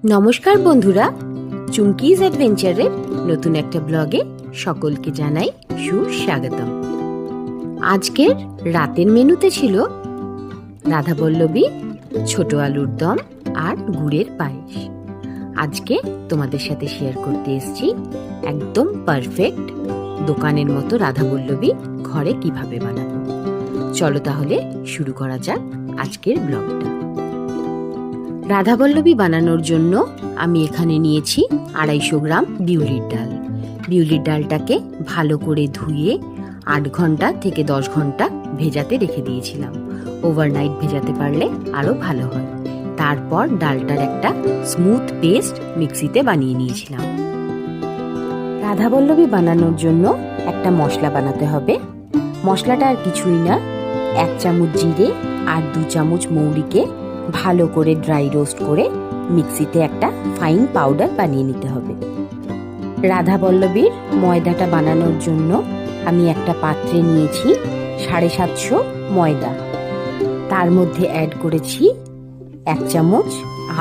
নমস্কার বন্ধুরা, চুমকিজ অ্যাডভেঞ্চারের নতুন একটা ব্লগে সকলকে জানাই সুস্বাগতম। আজকের রাতের মেনুতে ছিল রাধাবল্লভী, ছোট আলুর দম আর গুড়ের পায়েস। আজকে তোমাদের সাথে শেয়ার করতে এসেছি একদম পারফেক্ট দোকানের মতো রাধাবল্লভী ঘরে কিভাবে বানাবো। চলো তাহলে শুরু করা যাক আজকের ব্লগটা। রাধাবল্লভী বানানোর জন্য আমি এখানে নিয়েছি 250 গ্রাম বিউলির ডাল। বিউলির ডালটাকে ভালো করে ধুয়ে 8 ঘন্টা থেকে 10 ঘন্টা ভেজাতে রেখে দিয়েছিলাম। ওভারনাইট ভেজাতে পারলে আরও ভালো হয়। তারপর ডালটার একটা স্মুথ পেস্ট মিক্সিতে বানিয়ে নিয়েছিলাম। রাধাবল্লভী বানানোর জন্য একটা মশলা বানাতে হবে। মশলাটা আর কিছুই না, 1 চামচ জিরে আর 2 চামচ মৌরিকে ভালো করে ড্রাই রোস্ট করে মিক্সিতে একটা ফাইন পাউডার বানিয়ে নিতে হবে। রাধাবল্লভীর ময়দাটা বানানোর জন্য আমি একটা পাত্রে নিয়েছি 750 ময়দা। তার মধ্যে অ্যাড করেছি 1 চামচ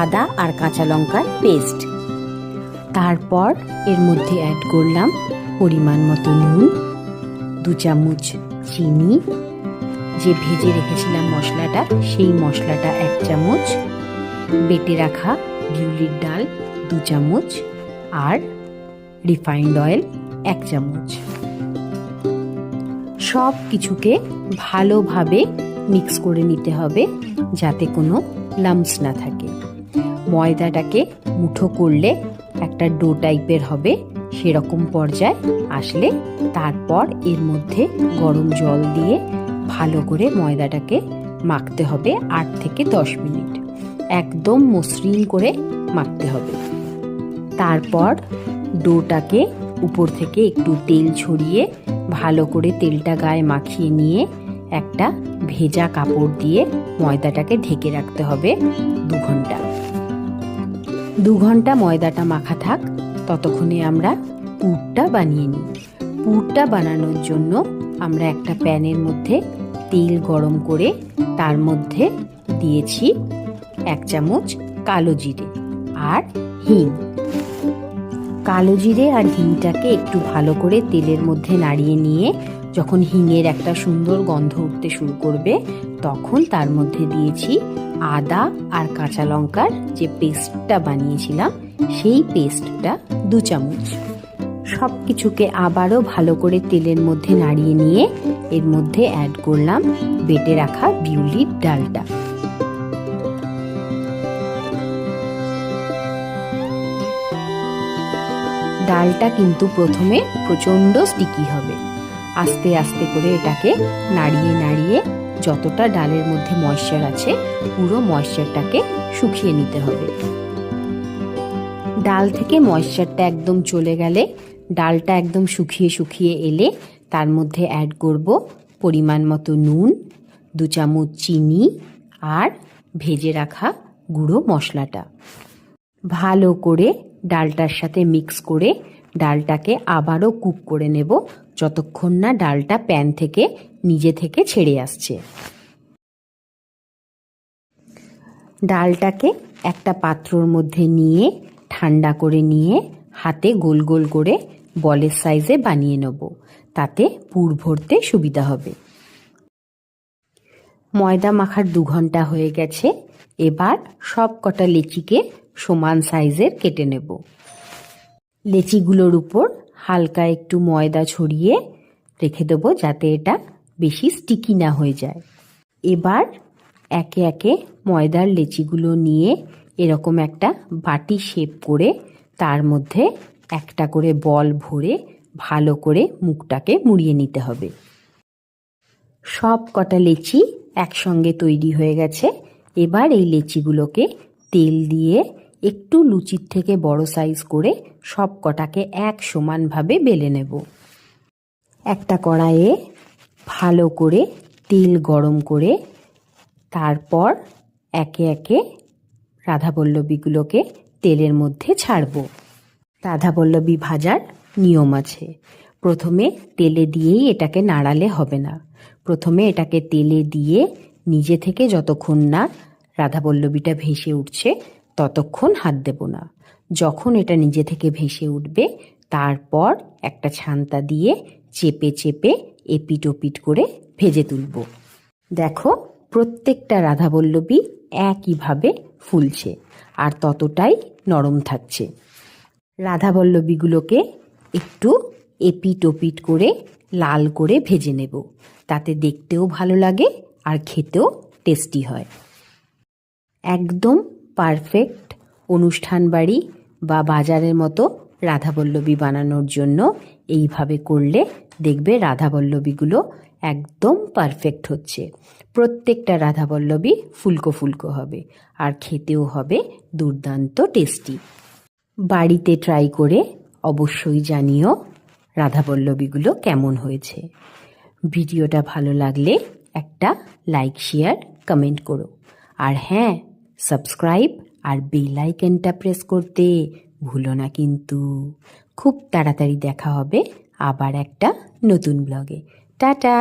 আদা আর কাঁচা লঙ্কার পেস্ট। তারপর এর মধ্যে অ্যাড করলাম পরিমাণ মতো নুন, 2 চামচ চিনি, যে ভেজে রেখেছিলাম মশলাটা সেই মশলাটা 1 চামচ, বেটে রাখা বিউলির ডাল 2 চামচ আর রিফাইন্ড অয়েল 1 চামচ। সব কিছুকে ভালোভাবে মিক্স করে নিতে হবে যাতে কোনো লাম্পস না থাকে। ময়দাটাকে মুঠো করলে একটা ডো টাইপের হবে, সেরকম পর্যায়ে আসলে তারপর এর মধ্যে গরম জল দিয়ে ভালো করে ময়দাটাকে মাখতে হবে 8 থেকে 10 মিনিট। একদম মসৃণ করে মাখতে হবে। তারপর ডোটাকে উপর থেকে একটু তেল ছড়িয়ে ভালো করে তেলটা গায়ে মাখিয়ে নিয়ে একটা ভেজা কাপড় দিয়ে ময়দাটাকে ঢেকে রাখতে হবে 2 ঘন্টা। 2 ঘন্টা ময়দাটা মাখা থাক, ততক্ষণে আমরা পুরটা বানিয়ে নিই। পুরটা বানানোর জন্য আমরা একটা প্যানের মধ্যে তেল গরম করে তার মধ্যে দিয়েছি 1 চামচ কালো জিরে আর হিং। কালো জিরে আর হিংটাকে একটু ভালো করে তেলের মধ্যে নাড়িয়ে নিয়ে যখন হিঙের একটা সুন্দর গন্ধ উঠতে শুরু করবে তখন তার মধ্যে দিয়েছি আদা আর কাঁচা লঙ্কার যে পেস্টটা বানিয়েছিলাম সেই পেস্টটা 2 চামচ। সব কিছুকে আবারও ভালো করে তেলের মধ্যে নাড়িয়ে নিয়ে এর মধ্যে অ্যাড করলাম বেটে রাখা বিউলির ডালটা। ডালটা কিন্তু প্রথমে প্রচণ্ড স্টিকি হবে। আস্তে আস্তে করে এটাকে নাড়িয়ে নাড়িয়ে যতটা ডালের মধ্যে ময়েশ্চার আছে পুরো ময়েশ্চারটাকে শুকিয়ে নিতে হবে। ডাল থেকে ময়েশ্চারটা একদম চলে গেলে, ডালটা একদম শুকিয়ে শুকিয়ে এলে তার মধ্যে অ্যাড করব পরিমাণ মতো নুন, 2 চামচ চিনি আর ভেজে রাখা গুঁড়ো মশলাটা। ভালো করে ডালটার সাথে মিক্স করে ডালটাকে আবারও কুক করে নেব যতক্ষণ না ডালটা প্যান থেকে নিজে থেকে ছেড়ে আসছে। ডালটাকে একটা পাত্রর মধ্যে নিয়ে ঠান্ডা করে নিয়ে হাতে গোল গোল করে বলের সাইজে বানিয়ে নেব, তাতে পুর ভরতে সুবিধা হবে। ময়দা মাখার 2 ঘন্টা হয়ে গেছে। এবার সব কটা লেচিকে সমান সাইজের কেটে নেব। লেচিগুলোর উপর হালকা একটু ময়দা ছড়িয়ে রেখে দেবো যাতে এটা বেশি স্টিকি না হয়ে যায়। এবার একে একে ময়দার লেচিগুলো নিয়ে এরকম একটা বাটি শেপ করে তার মধ্যে একটা করে বল ভরে ভালো করে মুখটাকে মুড়িয়ে নিতে হবে। সব কটা লেচি একসঙ্গে তৈরি হয়ে গেছে। এবার এই লেচিগুলোকে তেল দিয়ে একটু লুচির থেকে বড় সাইজ করে সব কটাকে এক সমানভাবে বেলে নেব। একটা কড়াইয়ে ভালো করে তেল গরম করে তারপর একে একে রাধাবল্লভীগুলোকে তেলের মধ্যে ছাড়ব। রাধাবল্লভী ভাজার নিয়ম আছে, প্রথমে তেলে দিয়েই এটাকে নাড়ালে হবে না। প্রথমে এটাকে তেলে দিয়ে নিজে থেকে যতক্ষণ না রাধাবল্লভীটা ভেসে উঠছে ততক্ষণ হাত দেব না। যখন এটা নিজে থেকে ভেসে উঠবে তারপর একটা ছান্তা দিয়ে চেপে চেপে এপিট ওপিট করে ভেজে তুলব। দেখো প্রত্যেকটা রাধাবল্লভী একইভাবে ফুলছে আর ততটাই নরম থাকছে। রাধাবল্লভীগুলোকে একটু এপিট ওপিট করে লাল করে ভেজে নেব, তাতে দেখতেও ভালো লাগে আর খেতেও টেস্টি হয়। একদম পারফেক্ট অনুষ্ঠান বাড়ি বা বাজারের মতো রাধাবল্লভী বানানোর জন্য এইভাবে করলে দেখবে রাধাবল্লভীগুলো একদম পারফেক্ট হচ্ছে। প্রত্যেকটা রাধাবল্লভী ফুলকো ফুলকো হবে আর খেতেও হবে দুর্দান্ত টেস্টি। বাড়িতে ট্রাই করে অবশ্যই জানিও রাধাবল্লভীগুলো কেমন হয়েছে। ভিডিওটা ভালো লাগলে একটা লাইক শেয়ার কমেন্ট করো। আর হ্যাঁ, সাবস্ক্রাইব আর বেল আইকনটা প্রেস করতে ভুলো না কিন্তু। খুব তাড়াতাড়ি দেখা হবে আবার একটা নতুন ব্লগে। টাটা।